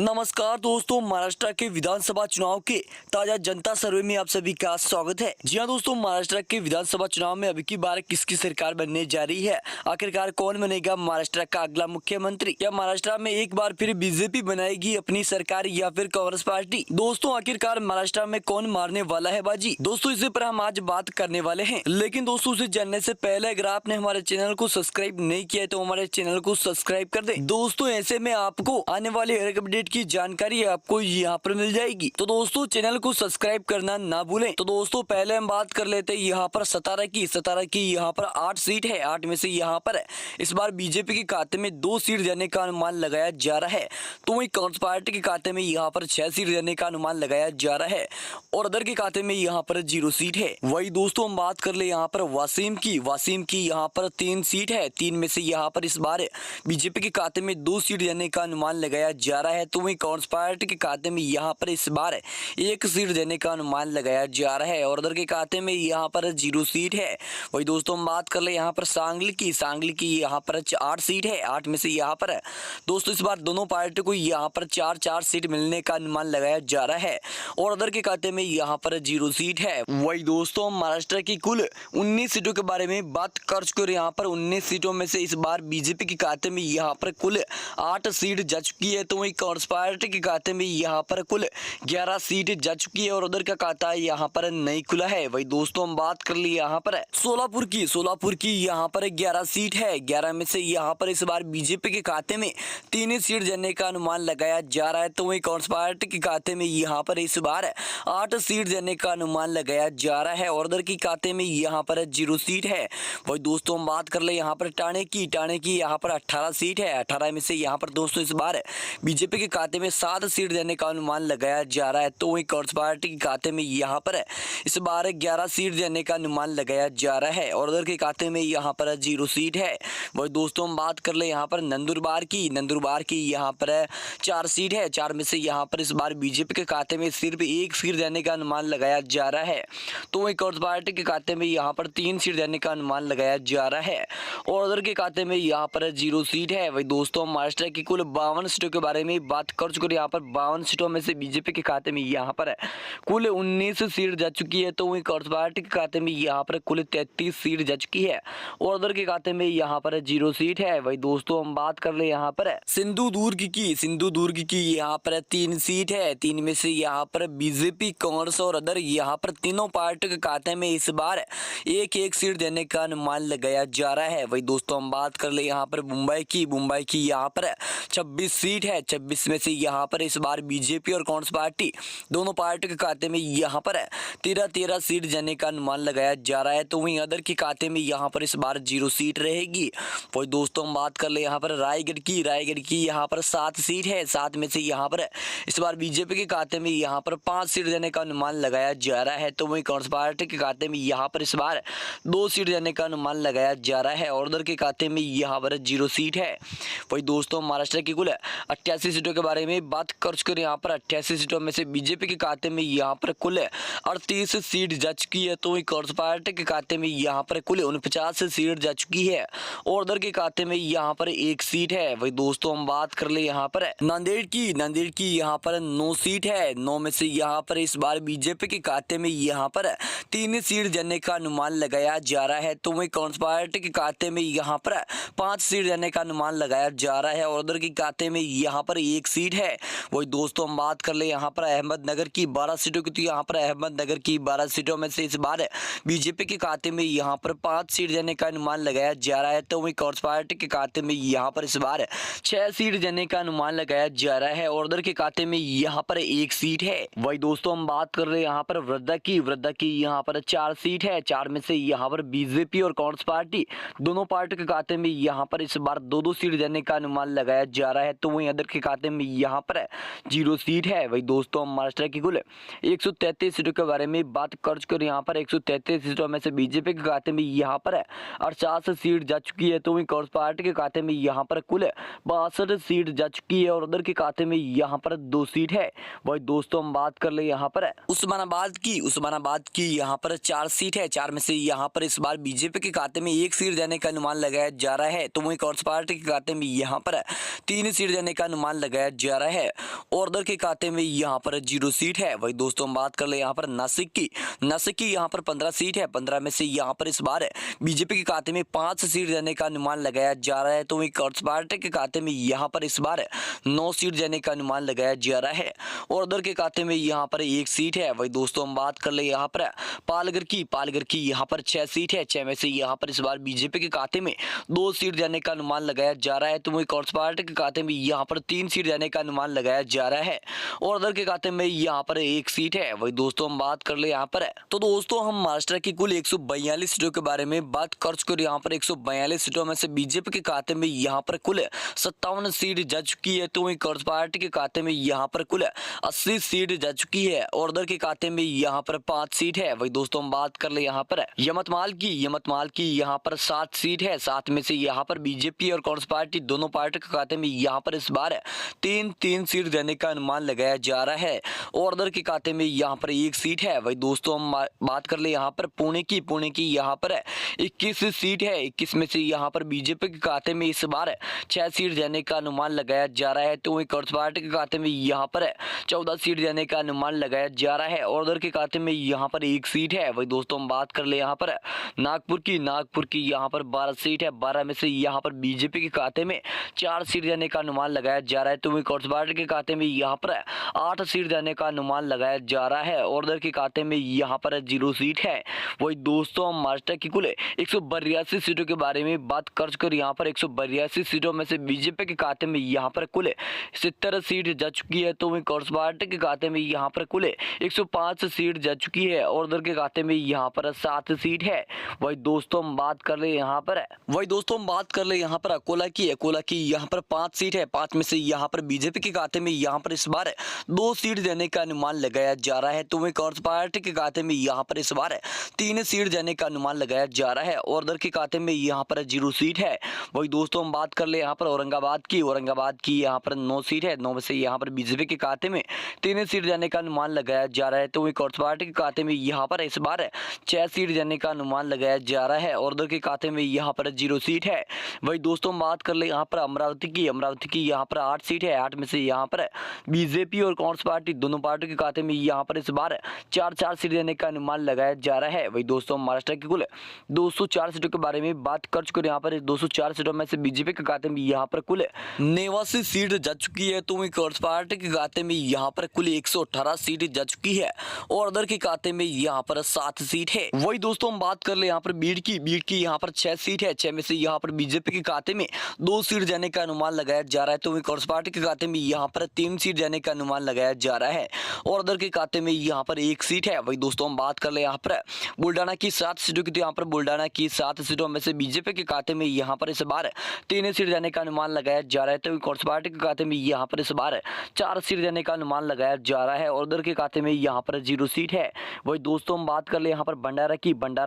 नमस्कार दोस्तों, महाराष्ट्र के विधानसभा चुनाव के ताजा जनता सर्वे में आप सभी का स्वागत है। जी हां दोस्तों, महाराष्ट्र के विधानसभा चुनाव में अभी की बार किसकी सरकार बनने जा रही है, आखिरकार कौन बनेगा महाराष्ट्र का अगला मुख्यमंत्री, या महाराष्ट्र में एक बार फिर बीजेपी बनाएगी अपनी सरकार या फिर कांग्रेस पार्टी। दोस्तों आखिरकार महाराष्ट्र में कौन मारने वाला है बाजी, दोस्तों इसी पर हम आज बात करने वाले हैं। लेकिन दोस्तों उसे जानने से पहले अगर आपने हमारे चैनल को सब्सक्राइब नहीं किया है तो हमारे चैनल को सब्सक्राइब कर दे। दोस्तों ऐसे में आपको आने वाले हर अपडेट की जानकारी आपको यहाँ पर मिल जाएगी, तो दोस्तों चैनल को सब्सक्राइब करना ना भूलें। तो दोस्तों पहले हम बात कर लेते हैं यहाँ पर सतारा की यहाँ पर 8 सीट है। 8 में से यहाँ पर इस बार बीजेपी के खाते में 2 सीट देने का अनुमान लगाया जा रहा है, तो वही कांग्रेस पार्टी के खाते में यहाँ पर 6 सीट देने का अनुमान लगाया जा रहा है और अदर के खाते में यहाँ पर 0 सीट है। वही दोस्तों हम बात कर ले यहाँ पर वासिम की यहाँ पर 3 सीट है। 3 में से यहाँ पर इस बार बीजेपी के खाते में 2 सीट देने का अनुमान लगाया जा रहा है, तो वही कांग्रेस पार्टी के खाते में यहाँ पर इस बार 1 सीट देने का अनुमान लगाया जा रहा है और उधर के खाते में यहाँ पर 0 सीट है। वही दोस्तों हम बात कर ले यहाँ पर सांगली की यहाँ पर 8 सीट है। 8 में से यहाँ पर दोस्तों इस बार दोनों पार्टी को यहाँ पर 4-4 सीट मिलने का अनुमान लगाया जा रहा है और उधर के खाते में यहाँ पर 0 सीट है। वही दोस्तों महाराष्ट्र की कुल 19 सीटों के बारे में बात कर चुके और यहाँ पर 19 सीटों में से इस बार बीजेपी के खाते में यहाँ पर कुल 8 सीट जा चुकी है, तो वही कांग्रेस पार्टी के खाते में यहाँ पर कुल 11 सीट जा चुकी है और उधर का खाता यहाँ पर नहीं खुला है। वही दोस्तों हम बात कर ली यहाँ पर सोलापुर की यहाँ पर 11 सीट है। 11 में से यहाँ पर इस बार बीजेपी के खाते में 3 सीट देने का अनुमान लगाया जा रहा है, तो वही कांग्रेस पार्टी के खाते में यहाँ पर इस बार 8 सीट देने का अनुमान लगाया जा रहा है और उधर के खाते में यहाँ पर 0 सीट है। वही दोस्तों हम बात कर ले यहाँ पर टाणे की यहाँ पर 18 सीट है। 18 में से यहाँ पर दोस्तों इस बार बीजेपी के खाते में 7 सीट देने का अनुमान लगाया जा रहा है, तो वही कांग्रेस पार्टी के खाते में यहाँ पर इस बार 11 सीट देने का अनुमान लगाया जा रहा है और उधर के खाते में यहाँ पर 0 सीट है। वही दोस्तों हम बात कर ले यहाँ पर नंदुरबार की यहाँ पर 4 सीट है। 4 में से यहाँ पर इस बार बीजेपी के खाते में सिर्फ 1 सीट देने का अनुमान लगाया जा रहा है, तो वही कांग्रेस पार्टी के खाते में यहाँ पर 3 सीट देने का अनुमान लगाया जा रहा है और उधर के खाते में यहाँ पर 0 सीट है। वही दोस्तों महाराष्ट्र की कुल 52 सीटों के बारे में बात कर चुके, यहाँ पर 52 सीटों में से बीजेपी के खाते में यहाँ पर कुल 19 सीट जा चुकी है, तो वही कांग्रेस पार्टी के खाते में यहाँ पर कुल 33 सीट जा चुकी है और उधर के खाते में यहाँ पर 0 सीट है। वही दोस्तों हम बात कर ले यहाँ पर सिंधुदुर्ग की यहाँ पर 3 सीट है। 3 में से यहाँ पर बीजेपी, कांग्रेस और अदर यहाँ पर तीनों पार्टियों के खाते में इस बार 1-1 सीट देने का अनुमान लगाया जा रहा है। वही दोस्तों हम बात कर ले यहाँ पर मुंबई की यहाँ पर 26 सीट है। 26 में से यहाँ पर इस बार बीजेपी और कांग्रेस पार्टी दोनों पार्टियों के खाते में यहाँ पर 13 सीट देने का अनुमान लगाया जा रहा है, तो वहीं अदर के खाते में यहाँ पर इस बार 0 सीट रहेगी। वही दोस्तों हम बात कर ले यहाँ पर रायगढ़ की यहाँ पर 7 सीट है। 7 में से यहाँ पर इस बार बीजेपी के खाते में यहाँ पर 5 सीट देने का अनुमान लगाया जा रहा है, तो वहीं कांग्रेस पार्टी के खाते में यहाँ पर इस बार 2 सीट देने का अनुमान लगाया जा रहा है और उधर के खाते में यहाँ पर 0 सीट है। वही दोस्तों महाराष्ट्र की कुल 88 सीटों के बारे में बात कर चुके, यहाँ पर 88 सीटों में से बीजेपी के खाते में यहाँ पर कुल 38 सीट जा चुकी है, तो वही कांग्रेस पार्टी के खाते में यहाँ पर कुल 49 सीट जा चुकी है और उधर के खाते में यहाँ पर 1 सीट है। वही दोस्तों हम बात कर ले यहाँ पर नांदेड़ की यहाँ पर 9 सीट है। 9 में से यहाँ पर इस बार बीजेपी के खाते में यहाँ पर 3 सीट देने का अनुमान लगाया जा रहा है, तो वही कांग्रेस पार्टी के खाते में यहाँ पर 5 सीट देने का अनुमान लगाया जा रहा है और उधर के खाते में यहाँ पर 1 सीट है। वही दोस्तों हम बात कर ले यहाँ पर अहमदनगर की 12 सीटों की, तो यहाँ पर अहमदनगर की 12 सीटों में से इस बार बीजेपी के खाते में यहाँ पर 5 सीट देने का अनुमान लगाया जा रहा है, तो वही कांग्रेस पार्टी के खाते में यहाँ पर इस बार 6 सीट देने का अनुमान लगाया जा रहा है और उधर के खाते में यहाँ पर 1 सीट है। वही दोस्तों हम बात कर रहे हैं यहाँ पर वृद्धा की यहाँ पर 4 सीट है। 4 में से यहाँ पर बीजेपी और कांग्रेस पार्टी दोनों पार्टी के खाते में यहाँ पर इस बार 2-2 सीट देने का अनुमान लगाया जा रहा है, तो वहीं अदर के खाते में यहाँ पर 0 सीट है। वही दोस्तों हम महाराष्ट्र की कुल 133 सीटों के बारे में बात कर चुके, यहाँ पर 133 सीटों में से बीजेपी के खाते में यहाँ पर 68 सीट जा चुकी है, तो वहीं कांग्रेस पार्टी के खाते में यहाँ पर कुल 62 सीट जा चुकी है और उधर के खाते में यहाँ पर 2 सीट है। वही दोस्तों हम बात कर ले यहाँ पर उस्मानाबाद की यहाँ पर 4 सीट है। 4 में से यहाँ पर इस बार बीजेपी के खाते में 1 सीट देने का अनुमान लगाया जा रहा है, तो वहीं कांग्रेस पार्टी के खाते में यहाँ पर 3 सीट देने का अनुमान लगाया लगाया जा रहा है और उधर के खाते में यहाँ पर 0 सीट है। वही दोस्तों हम बात कर ले यहाँ पर नासिक की यहाँ पर 15 सीट है। 15 में से यहाँ पर इस बार बीजेपी के खाते में 5 सीट देने का अनुमान लगाया जा रहा है। तो वही कांग्रेस पार्टी के खाते में यहाँ पर इस बार 9 सीट देने का अनुमान लगाया जा रहा है और उधर के खाते में यहाँ पर 1 सीट है। वही दोस्तों हम बात कर ले यहाँ पर पालघर की यहाँ पर 6 सीट है। 6 में से यहाँ पर इस बार बीजेपी के खाते में 2 सीट देने का अनुमान लगाया जा रहा है। तो वही कांग्रेस पार्टी के खाते में यहाँ पर 3 सीट देने का अनुमान लगाया जा रहा है और उधर के खाते में यहाँ पर 1 सीट है। वही दोस्तों हम बात कर ले यहाँ पर तो दोस्तों हम महाराष्ट्र की कुल 142 सीटों के बारे में बात कर चुके हैं। यहाँ पर 142 सीटों में से बीजेपी के खाते में यहाँ पर कुल 57 सीट जा चुकी है। तो वही कांग्रेस पार्टी के खाते में यहाँ पर कुल 80 सीट जा चुकी है और उधर के खाते में यहाँ पर 5 सीट है। वही दोस्तों हम बात कर ले यहाँ पर यमतमाल की यहाँ पर 7 सीट है। 7 में से यहाँ पर बीजेपी और कांग्रेस पार्टी दोनों पार्टी के खाते में यहाँ पर इस बार 3 सीट देने का अनुमान लगाया जा रहा है और उधर के खाते में यहाँ पर 1 सीट है। वही दोस्तों हम बात कर ले यहाँ पर पुणे की यहाँ पर 21 सीट है। 21 में से यहाँ पर बीजेपी के खाते में इस बार 6 सीट देने का अनुमान लगाया जा रहा है। तो वही कांग्रेस पार्टी के खाते में यहाँ पर 14 सीट देने का अनुमान लगाया जा रहा है और उधर के खाते में यहाँ पर 1 सीट है। वही दोस्तों हम बात कर ले यहाँ पर नागपुर की यहाँ पर 12 सीट है। 12 में से यहाँ पर बीजेपी के खाते में 4 सीट देने का अनुमान लगाया जा रहा है। तो वही कांग्रेस पार्टी के खाते में यहाँ पर 8 सीट देने का अनुमान लगाया जा रहा है और उधर के खाते में यहाँ पर 0 सीट है। वही दोस्तों हम महाराष्ट्र की कुल 182 सीटों के बारे में बात कर चुके। यहाँ पर 182 सीटों में से बीजेपी के खाते में यहाँ पर कुल 70 सीट जा चुकी है। तो वही कांग्रेस पार्टी के खाते में यहाँ पर कुल 105 सीट जा चुकी है और उधर के खाते में यहाँ पर 7 सीट है। वही दोस्तों हम बात कर ले यहाँ पर अकोला की यहाँ पर 5 सीट है। 5 में से यहाँ पर बीजेपी के खाते में यहाँ पर इस बार 2 सीट देने का अनुमान लगाया जा रहा है। तो वही कांग्रेस पार्टी के खाते में यहाँ पर इस बार 3 सीट देने का अनुमान लगाया जा रहा है और उधर के खाते में यहाँ पर 0 सीट है। वही दोस्तों हम बात कर ले यहाँ पर औरंगाबाद की यहाँ पर 9 सीट है। 9 में से यहाँ पर बीजेपी के खाते में 3 सीट देने का अनुमान लगाया जा रहा है। तो वही कांग्रेस पार्टी के खाते में यहाँ पर इस बार 6 सीट देने का अनुमान लगाया जा रहा है और उधर के खाते में यहाँ पर 0 सीट है। वही दोस्तों हम बात कर ले यहाँ पर अमरावती की यहाँ पर 8 सीट है। 8 में से यहाँ पर बीजेपी और कांग्रेस पार्टी दोनों पार्टी के खाते में यहाँ पर इस बार 4 सीट देने का अनुमान लगाया जा रहा है। वही दोस्तों महाराष्ट्र की कुल 204 सीटों के बारे में बात कर चुके। यहाँ पर 204 सीटों में से बीजेपी के खाते में यहाँ पर कुल 89 सीट जा चुकी है। तो वही कांग्रेस पार्टी के खाते में यहाँ पर कुल 118 सीट जा चुकी है और उधर के खाते में यहाँ पर 7 सीट है। वही दोस्तों हम बात कर ले यहाँ पर बीड़ की यहाँ पर 6 सीट है। 6 में से यहाँ पर बीजेपी के खाते में 2 सीट देने का अनुमान लगाया जा रहा है। तो वही कांग्रेस पार्टी के खाते में यहाँ पर 3 सीट देने का अनुमान लगाया जा रहा है और उधर के खाते में यहाँ पर 1 सीट है। वही दोस्तों हम बात कर ले यहाँ पर बुल्डाना की 7 सीटों की। तो यहाँ पर बुल्डाना की 7 सीटों में से बीजेपी के खाते में यहाँ पर इस बार 3 सीट देने का अनुमान लगाया जा रहा है। तो कांग्रेस पार्टी के खाते में यहाँ पर इस बार 4 सीट देने का अनुमान लगाया जा रहा है और उधर के खाते में यहाँ पर 0 सीट है। वही दोस्तों हम बात कर ले यहाँ पर भंडारा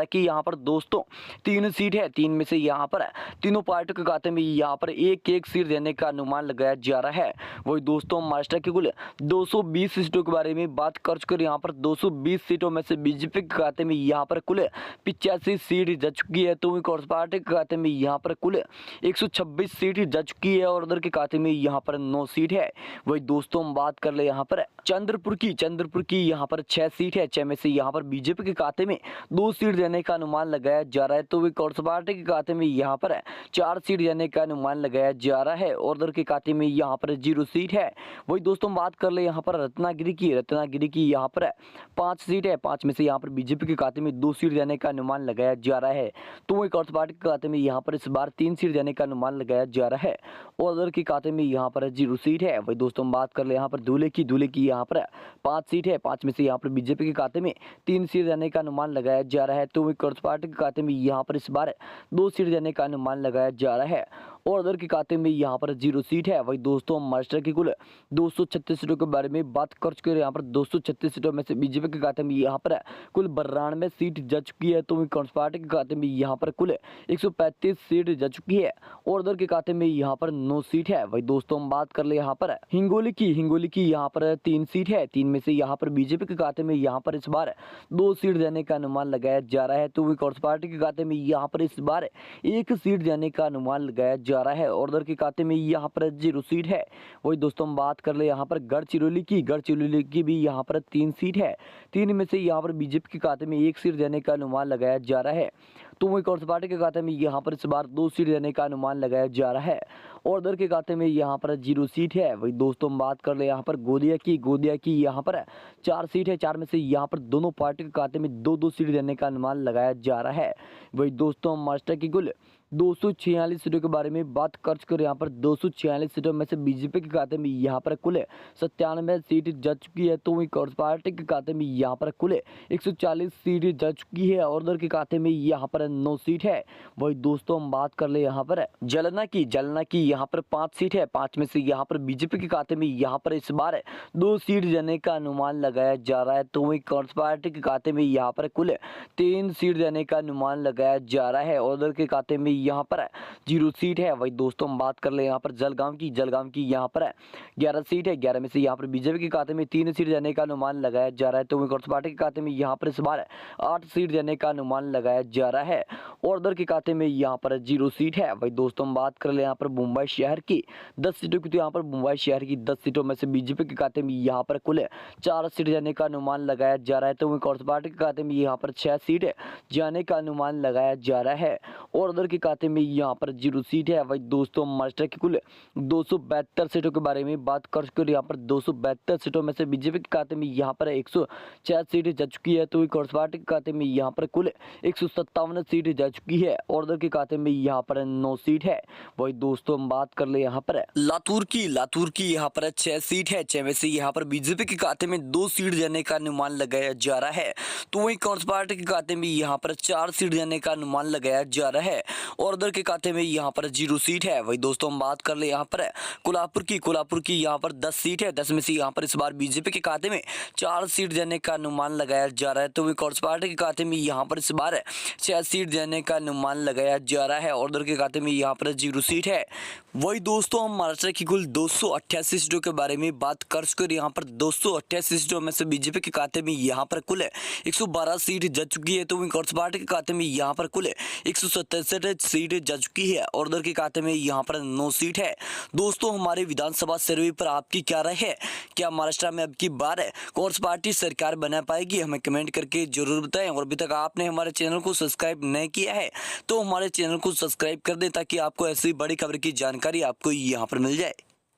की यहाँ पर दोस्तों 3 सीट है। 3 में से यहाँ पर तीनों पार्टियों के खाते में यहाँ पर 1 सीट देने का अनुमान लगाया जा रहा है। वही दोस्तों महाराष्ट्र की कुल 220 सीटों के बारे में बात कर चुके। यहाँ पर 220 सीटों में से बीजेपी के खाते में यहाँ पर कुल 85 सीट जा चुकी है। तो वही कांग्रेस पार्टी के खाते में यहाँ पर कुल 126 सीट जा चुकी है और उधर के खाते में यहाँ पर 9 सीट है। वही दोस्तों हम बात कर ले यहाँ पर चंद्रपुर की यहाँ पर 6 सीट है। 6 में से यहाँ पर बीजेपी के खाते में 2 सीट देने का अनुमान लगाया जा रहा है। तो वही कांग्रेस पार्टी के खाते में यहाँ पर 4 सीट देने का अनुमान लगाया जा रहा है और उधर के खाते में यहाँ पर 0 सीट है। वही दोस्तों बात कर ले यहाँ पर रत्नागिरी की यहाँ पर 5 सीट है। 5 में से यहाँ पर बीजेपी के खाते में 2 सीट देने का अनुमान लगाया जा रहा है। तो वही कांग्रेस पार्टी के खाते में यहाँ पर इस बार 3 सीट देने का अनुमान लगाया जा रहा है और उधर के खाते में यहाँ पर 0 सीट है। वही दोस्तों हम बात कर ले यहाँ पर धुले की यहाँ पर 5 सीट है। 5 में से यहाँ पर बीजेपी के खाते में 3 सीट देने का अनुमान लगाया जा रहा है। तो वही कांग्रेस पार्टी के खाते में यहाँ पर इस बार 2 सीट देने का अनुमान लगाया जा रहा है और उधर के खाते में यहाँ पर 0 सीट है। वही दोस्तों महाराष्ट्र की कुल 236 सीटों के बारे में बात कर चुके हैं। यहाँ पर 236 सीटों में से बीजेपी के खाते में यहाँ पर कुल 92 सीट जा चुकी है। तो वही कांग्रेस पार्टी के खाते में यहाँ पर कुल 135 सीट जा चुकी है और उधर के खाते में यहाँ पर 9 सीट है। वही दोस्तों हम बात कर ले यहाँ पर हिंगोली की यहाँ पर 3 सीट है। 3 में से यहाँ पर बीजेपी के खाते में यहाँ पर इस बार 2 सीट देने का अनुमान लगाया जा रहा है। तो वही कांग्रेस पार्टी के खाते में यहाँ पर इस बार 1 सीट देने का अनुमान लगाया जा रहा है और उधर के खाते में यहाँ पर 0 सीट है। वही दोस्तों हम बात कर ले यहाँ पर गढ़चिरौली की भी यहाँ पर 3 सीट है। 3 में से यहाँ पर बीजेपी के खाते में 1 सीट देने का अनुमान लगाया जा रहा है। तो वही कांग्रेस पार्टी के खाते में यहाँ पर इस बार 2 सीट देने का अनुमान लगाया जा रहा है और उधर के खाते में यहाँ पर 0 सीट है। वही दोस्तों हम बात कर ले यहाँ पर गोदिया की यहाँ पर 4 सीट है। 4 में से यहाँ पर दोनों पार्टी के खाते में 2-2 सीट देने का अनुमान लगाया जा रहा है। वही दोस्तों हम महाराष्ट्र की कुल 246 सीटों के बारे में बात कर चुके हैं। यहाँ पर 246 सीटों में से बीजेपी के खाते में यहाँ पर कुल 97 सीट जा चुकी है। तो वही कांग्रेस पार्टी के खाते में यहाँ पर कुल 140 सीट जा चुकी है और उधर के खाते में यहाँ पर 9 सीट है। वही दोस्तों हम बात कर ले यहाँ पर जलना की यहाँ पर 5 सीट है। 5 में से यहाँ पर बीजेपी के खाते में यहाँ पर इस बार 2 सीट देने का अनुमान लगाया जा रहा है। तो वही कांग्रेस पार्टी के खाते में यहाँ पर कुल 3 सीट देने का अनुमान लगाया जा रहा है और उधर के खाते में यहाँ पर 0 सीट है। वही दोस्तों हम बात कर ले यहाँ पर जलगांव की यहाँ पर 11 सीट है। 11 में से यहाँ पर बीजेपी के खाते में 3 सीट देने का अनुमान लगाया जा रहा है। तो वही कांग्रेस पार्टी के खाते में यहाँ पर इस बार 8 सीट देने का अनुमान लगाया जा रहा है और उधर के खाते में यहाँ पर 0 सीट है। वही दोस्तों हम बात कर ले यहाँ पर मुंबई शहर की 10 सीटों की। तो यहाँ पर मुंबई शहर की 10 सीटों में से बीजेपी के खाते में यहाँ पर कुल 4 सीट देने का अनुमान लगाया जा रहा है। तो वही कांग्रेस पार्टी के खाते में यहाँ पर 6 सीट जाने का अनुमान लगाया जा रहा है और उधर के खाते में यहाँ पर 0 सीट है। वही दोस्तों महाराष्ट्र की कुल 272 सीटों के बारे में बात कर चुके हैं। यहाँ पर 272 सीटों में से बीजेपी के खाते में यहाँ पर 106 सीट जा चुकी है। तो वही कांग्रेस पार्टी के खाते में यहाँ पर कुल 157 सीट जा चुकी है और उधर के खाते में यहाँ पर 9 सीट है। वही दोस्तों हम बात कर ले यहाँ पर लातूर की यहाँ पर 6 सीट है। 6 में से यहाँ पर बीजेपी के खाते में 2 सीट देने का अनुमान लगाया जा रहा है। तो वही कांग्रेस पार्टी के खाते में यहाँ पर 4 सीट देने का अनुमान लगाया जा रहा है और उधर के खाते में यहाँ पर 0 सीट है। वही दोस्तों हम बात कर ले यहाँ पर कोल्हापुर की यहाँ पर 10 सीट है। 10 में से यहाँ पर इस बार बीजेपी के खाते में 4 सीट देने का अनुमान लगाया जा रहा है। तो वही कांग्रेस पार्टी के खाते में यहाँ पर इस बार 6 सीट देने का अनुमान लगाया जा रहा है और उधर के खाते में यहाँ पर 0 सीट है। वही दोस्तों हम महाराष्ट्र की कुल 288 सीटों के बारे में बात कर चुके हैं। यहाँ पर 288 सीटों में से बीजेपी के खाते में यहाँ पर कुल 112 सीट जा चुकी है। तो वही कांग्रेस पार्टी के खाते में यहाँ पर कुल 167 सीट जा चुकी है और उधर के खाते में यहाँ पर 9 सीट है। दोस्तों हमारे विधानसभा सर्वे पर आपकी क्या राय है? क्या महाराष्ट्र में अब की बार कांग्रेस पार्टी सरकार बना पाएगी? हमें कमेंट करके जरूर बताएं और अभी तक आपने हमारे चैनल को सब्सक्राइब नहीं किया है तो हमारे चैनल को सब्सक्राइब कर दें ताकि आपको ऐसी बड़ी खबर की जानकारी आपको यहाँ पर मिल जाए।